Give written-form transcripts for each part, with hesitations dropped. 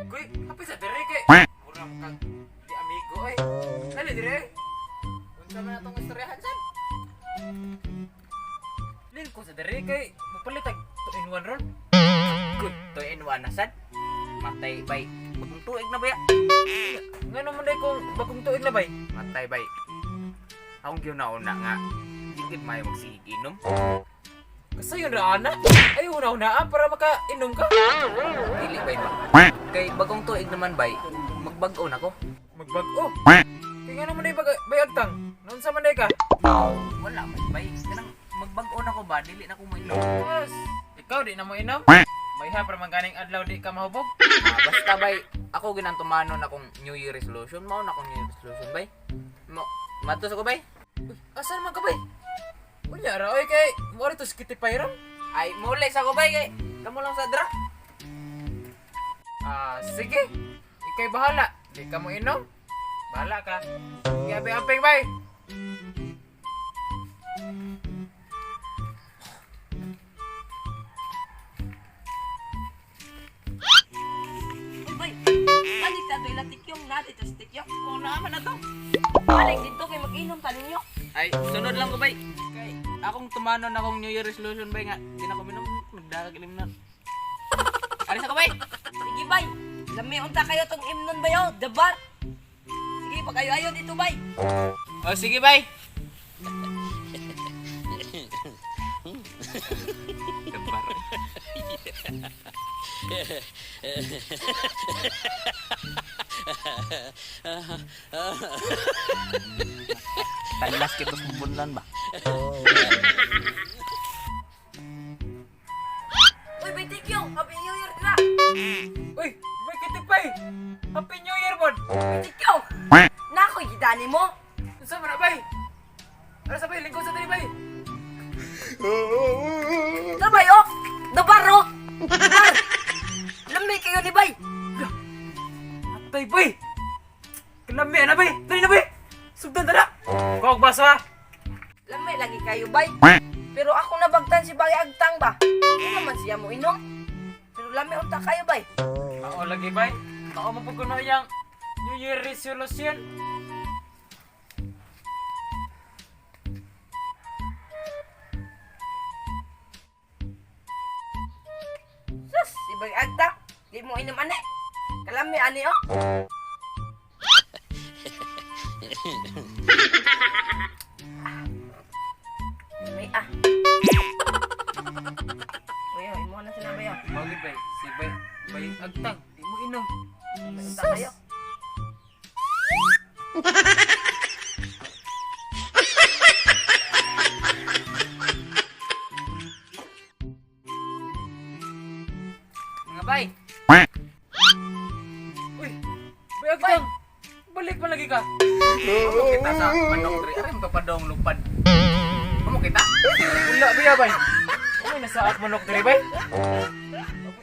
Kuy, happy sa dire kay. Murang kang di amigo ay. Dali dire. Unsa man atong istoryahan sad? Lin ko sa dire kay mupalit ag 2 in 1 ron. Good, 2 in 1 na sad. Matay bay. Bagong tuig na baya. Ngano man day kung bagong tuig na bay? Matay bay. Akong giuna-una nga. Digid may magsiginom. Kasayon ra ana? Ay una-una para makainom ka. Dili bay ba? Kay bagong tuig naman bay. Magbag-o na ko. Magbag-o? Kaya nga naman day bayagtang. Noon sa man day ka? Wala man bay. Kanang magbag-o na ko ba? Dili na ko mainom. Yes. Ikaw di na mo inom? May ha para maganing adlaw di ka mahubog? Basta bay, ako ginantumano na kong New Year resolution. Mao na kong New Year resolution bay. Matos ako bay? Uy, asan man ka bay? Unya ra oy kay mo rito skiti payron. Ay mulay sa ko bay kay kamo lang sa dra. Sige. Ikay bahala. Di ka mo inom. Bahala ka. Gabi-aping bay. Bay, balik sa doy latikyong natin sa stikyok. Kung naaman na to. Balik dito kay mag-inom ta ninyo. Ay, sunod lang ko bay. Kay akong tumanon akong New Year resolution bay nga. Di na ko minom. Nagdagag ilim na. Alis ako bay. Sige bay, lami unta kayo tong imnon bayo, dabar. Sige, pag-ayo-ayo dito bay. Oh, sige bay. Debar. Talas kita sembunlan ba? Uy, bay tikyong, happy new year dira. Uy, bay kitip bay. Happy New Year bod. Bay tikyong. Nakoy gidani mo. Unsa man na bay? Ara sa bay lingkod sa diri bay. Dabay oh. Dabar oh. Dabar. Lami kayo ni bay. Atay bay. Kinami na bay. Dali na bay. Sugdan ta na. Kog basa. Lami lagi kayo bay. Pero ako nabagtan si Bagay Agtang ba? Ano naman siya mo inom? Pero lami unta kayo bay. Ako lagi bay. Ako mo pagkuno yang New Year resolution. Sus, si Bagay Agtang. Di mo inom ane. Kalami ani oh. May Bayo, imo na sila bayo. Bagay bay. Si bay. Bay agtang. Di mo inom. May unta kayo. Mga bay. Uy, bay agtang. Balik pa lagi ka. Amo kita sa manok diri. Aray mo padong lupad. Amo kita? Wala biya bay. Ano na sa manok diri bay?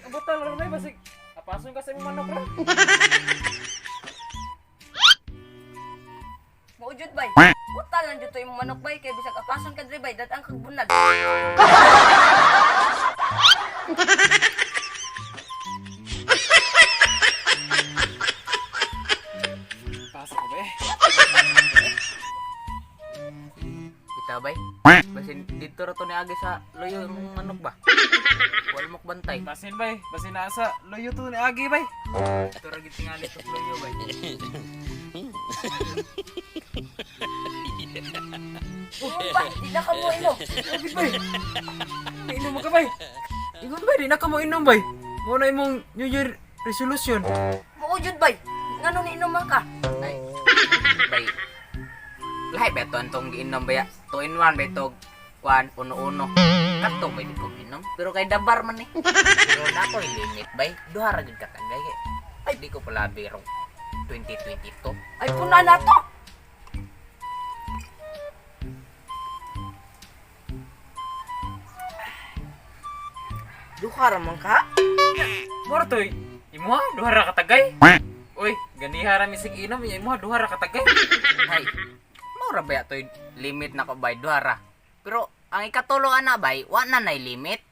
Abutan lang bay basig. Apason ka sa imong manok ra. Maujud bay. Buta lang dito yung manok bay kay bisag apason ka diri bay datang kag bunad. Pasa ko bay. Kita bay. Basin dito ra to ni agi sa loyo yung manok ba? Wala mo bantay. Basin bay, basin na sa loyo to ni agi bay. Ito ra gid tingali to loyo bay. Ba, di na ka mo inom. Lagi bay. Inom mo ka bay. Ingon bay, di na ka mo inom bay. Mo na imong New Year resolution. Maujud bay. Ngano ni inom ka? Ay, bay. Lahi ba ito antong giinom ba ya? 2 in 1 ba ito? Kuan, uno-uno. Katong ba di ko giinom? Pero kay dabar man eh. Pero na ko limit bay. Duha ra gid katagay. Ay, di ko pala biro. 2022. Ay puna na to. Duha ra man ka? Moro toy. Imo ha, duha ra katagay. Uy, ganiha ra misig inom, imo ha duha ra katagay. Ay, maura ba ito limit na ko bay? Duha ra. Pero ang ikatulo ana bay, wa na nay limit.